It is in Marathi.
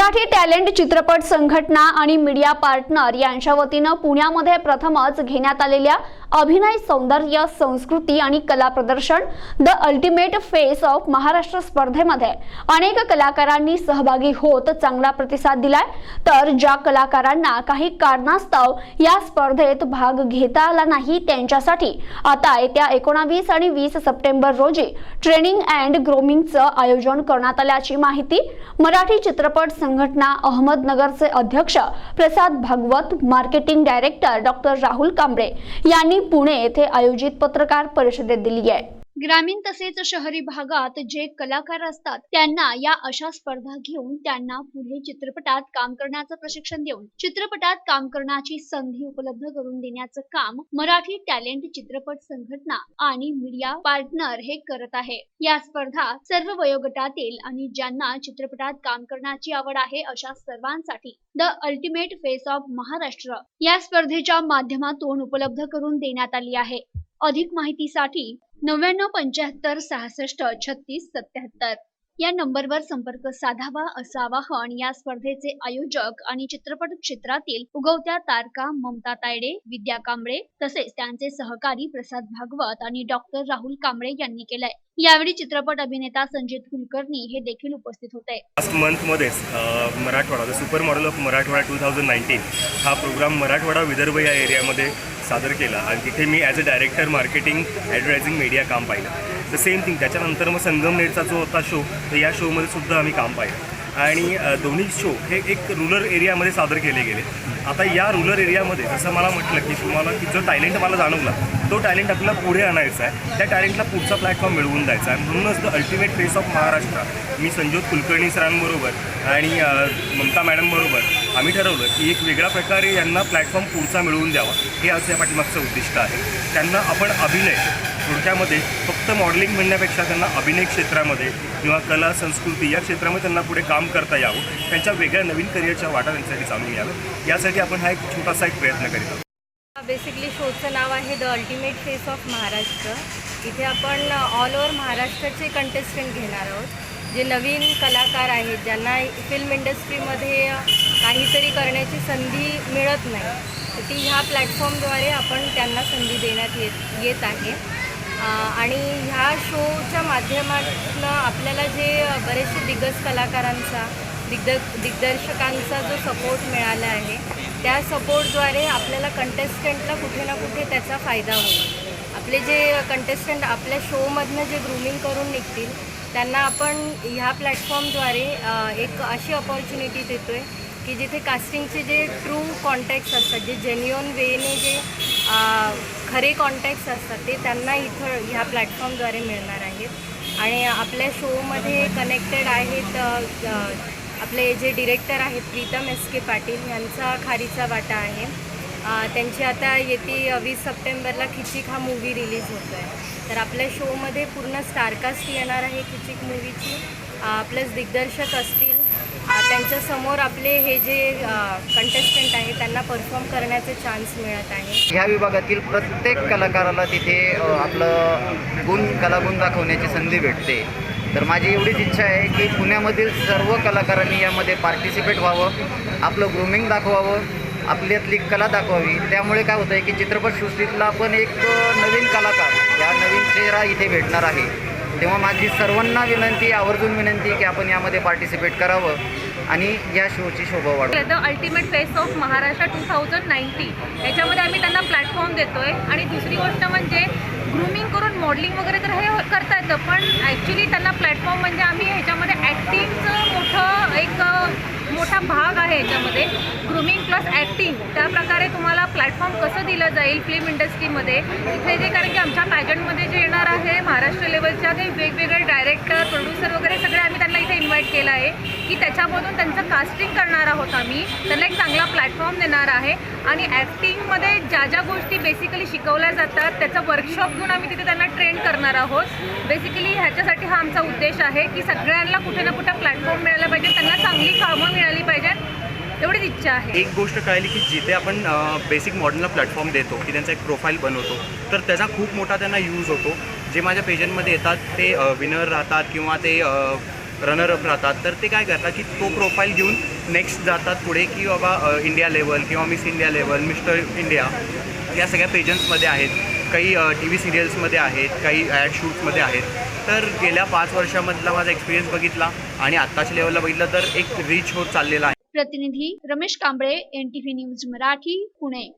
मराठी टॅलेंट चित्रपट संघटना आणि मीडिया पार्टनर यांच्या वतीने पुण्यामध्ये प्रथमच घेण्यात आलेल्या अभिनय सौंदर्य संस्कृती आणि कला प्रदर्शन the ultimate face off Maharashtra स्पर्धेमध्ये अनेक कलाकारांनी सहभागी होत चांगला प्रतिसाद दिलाय। तर ज्या कलाकारांना काही कारणास्तव या स्पर्धेत भाग घेता आला नाही त्यांच्यासाठी आता येत्या 19 आणि 20 सप्टेंबर रोजी ट्रेनिंग अँड ग्रोमिंगचं आयोजन करण्यात आल्याची माहिती मराठी चित्रपट संघटना अहमदनगरचे अध्यक्ष Prasad Bhagwat, marketing director doctor Rahul Kamble यांनी पुणे येथे आयोजित पत्रकार परिषदेत दिली आहे। ग्रामीण तसेच शहरी भागात जे कलाकार असतात त्यांना या अशा स्पर्धा घेऊन त्यांना पुढे चित्रपटात काम करण्याचं प्रशिक्षण देऊन चित्रपटात काम करण्याची संधी उपलब्ध करून देण्याचं काम मराठी टॅलेंट चित्रपट संघटना आणि मीडिया पार्टनर हे करत आहे। या स्पर्धा सर्व वयोगटातील आणि ज्यांना चित्रपटात काम करण्याची आवड आहे अशा सर्वांसाठी the ultimate face off Maharashtra या स्पर्धेच्या माध्यमातून उपलब्ध करून देण्यात आली आहे। अधिक माहितीसाठी 9975 66 36 77 या नंबरवर संपर्क साधावा असं आवाहन या स्पर्धेचे आयोजक आणि चित्रपट क्षेत्रातील उगवत्या तारका ममता तायडे, विद्या कांबळे तसेच त्यांचे सहकारी प्रसाद भागवत आणि डॉक्टर राहुल कांबळे यांनी केलंय। यावेळी चित्रपट अभिनेता संजित कुलकर्णी हे देखील उपस्थित होते। लास्ट मंथ मध्येच Marathwada the super model of Marathwada 2019 हा प्रोग्राम मराठवाडा विदर्भ या एरियामध्ये सादर केला आणि तिथे मी as a director marketing advertising media काम पाहिलं। द सेम थिंग त्याच्यानंतर मग संगमनेरचा जो होता शो तर या शोमध्ये सुद्धा आम्ही काम पाहिलं आणि दोन्ही शो हे एक रूरल एरियामध्ये सादर केले गेले। आता या रूरल एरियामध्ये जसं मला म्हटलं की तुम्हाला की जो टॅलेंट मला जाणवला तो टॅलेंट आपल्याला पुढे आणायचा आहे, त्या टॅलेंटला पुढचा प्लॅटफॉर्म मिळवून द्यायचा आहे। म्हणूनच the ultimate face off Maharashtra मी संजित कुलकर्णी सरांबरोबर आणि ममता मॅडमबरोबर आम्ही ठरवलं की एक वेगळ्या प्रकारे यांना प्लॅटफॉर्म पुढचा मिळवून द्यावा हे आज या पाठीमागचं उद्दिष्ट आहे। त्यांना आपण अभिनय थोडक्यामध्ये फक्त मॉडेलिंग म्हणण्यापेक्षा त्यांना अभिनय क्षेत्रामध्ये किंवा कला संस्कृती या क्षेत्रामध्ये त्यांना पुढे काम करता यावं, त्यांच्या वेगळ्या नवीन करिअरच्या वाटा त्यांच्यासाठी चालून यावं यासाठी आपण हा एक छोटासा एक प्रयत्न करीत आहोत। बेसिकली शोचं नाव आहे the ultimate face off Maharashtra. इथे आपण ऑल ओव्हर महाराष्ट्राचे कंटेस्टंट घेणार आहोत जे नवीन कलाकार आहेत ज्यांना फिल्म इंडस्ट्रीमध्ये काहीतरी करण्याची संधी मिळत नाही, तर ती ह्या प्लॅटफॉर्मद्वारे आपण त्यांना संधी देण्यात येत आहे। आणि ह्या शोच्या माध्यमातून आपल्याला जे बरेचसे दिग्गज कलाकारांचा दिग्दर्शकांचा जो सपोर्ट मिळाला आहे त्या सपोर्टद्वारे आपल्याला कंटेस्टंटला कुठे ना कुठे त्याचा फायदा होईल। आपले जे कंटेस्टंट आपल्या शोमधनं जे ग्रूमिंग करून निघतील त्यांना आपण ह्या प्लॅटफॉर्मद्वारे एक अशी अपॉर्च्युनिटी देतो आहे की जिथे कास्टिंगचे जे ट्रू कॉन्टॅक्ट्स असतात, जे जेन्युअन वेने जे खरे कॉन्टॅक्ट्स असतात ते त्यांना इथं ह्या प्लॅटफॉर्मद्वारे मिळणार आहेत। आणि आपल्या शोमध्ये कनेक्टेड आहेत आपले जे डिरेक्टर आहेत प्रीतम एस.के. पाटील यांचा खारीचा वाटा आहे। त्यांची आता येती 20 सप्टेंबरला खिचिक हा मूवी रिलीज होतो आहे, तर आपल्या शोमध्ये पूर्ण स्टारकास्ट येणार आहे खिचिक मूवीची, प्लस दिग्दर्शक असतील। त्यांच्यासमोर आपले हे जे कंटेस्टंट आहेत त्यांना परफॉर्म करण्याचे चान्स मिळत आहे। ह्या विभागातील प्रत्येक कलाकाराला तिथे आपलं कलागुण दाखवण्याची संधी भेटते। तर माझी एवढीच इच्छा आहे की पुण्यामधील सर्व कलाकारांनी यामध्ये पार्टिसिपेट व्हावं, आपलं ग्रूमिंग दाखवावं, आपल्यातली कला दाखवावी। त्यामुळे काय होतं आहे की चित्रपटसृष्टीतला पण एक नवीन कलाकार या नवीन चेहरा इथे भेटणार आहे। तेव्हा माझी सर्वांना विनंती, आवर्जून विनंती की आपण यामध्ये पार्टिसिपेट करावं आणि या शोची शोभा वाढवावी। The ultimate face off Maharashtra 2019 याच्यामध्ये आम्ही त्यांना प्लॅटफॉर्म देतोय। आणि दुसरी गोष्ट म्हणजे ग्रूमिंग करून मॉडेलिंग वगैरे तर हे करता येतं, पण ॲक्च्युली त्यांना प्लॅटफॉर्म म्हणजे आम्ही ह्याच्यामध्ये ॲक्टिंगचं एक मोठा भाग आहे। याच्यामध्ये ग्रूमिंग प्लस ॲक्टिंग त्याप्रकारे तुम्हाला प्लॅटफॉर्म कसं दिलं जाईल फिल्म इंडस्ट्रीमध्ये इथे जे, कारण की आमच्या पॅजंटमध्ये जे येणार आहे महाराष्ट्र लेवलच्या ते वेगवेगळे डायरेक्टर प्रोड्युसर वगैरे सगळे आम्ही त्यांना इथे इन्व्हाइट केलं आहे की त्याच्यामधून त्यांचं कास्टिंग करणार आहोत आम्ही, त्यांना एक चांगला प्लॅटफॉर्म देणार आहे। आणि ॲक्टिंगमध्ये ज्या ज्या गोष्टी बेसिकली शिकवल्या जातात त्याचं वर्कशॉप घेऊन आम्ही तिथे त्यांना ट्रेन करणार आहोत। बेसिकली ह्याच्यासाठी हा आमचा उद्देश आहे की सगळ्यांना कुठे ना कुठे प्लॅटफॉर्म मिळाला पाहिजे, त्यांना चांगली कामं मिळाली पाहिजेत, एवढीच इच्छा आहे। एक गोष्ट कळली की जिथे आपण बेसिक मॉडेलला प्लॅटफॉर्म देतो की त्यांचा एक प्रोफाईल बनवतो तर त्याचा खूप मोठा त्यांना यूज होतो। जे माझ्या पेजंटमध्ये येतात ते विनर राहतात किंवा ते रनरअप राहतात, तर ते काय करतात की तो प्रोफाईल घेऊन नेक्स्ट जातात पुढे, की बाबा इंडिया लेवल किंवा miss India level, mister India या सगळ्या पेजन्समध्ये आहेत. काही टी व्ही सिरियल्समध्ये आहेत, काही ॲड शूट्समध्ये आहेत. तर गेल्या 5 वर्षामधला माझा एक्सपिरियन्स बघितला आणि आत्ताच्या लेवलला बघितलं तर एक रीच होत चाललेला आहे. प्रतिनिधी रमेश कांबळे, NTV न्यूज मराठी, पुणे.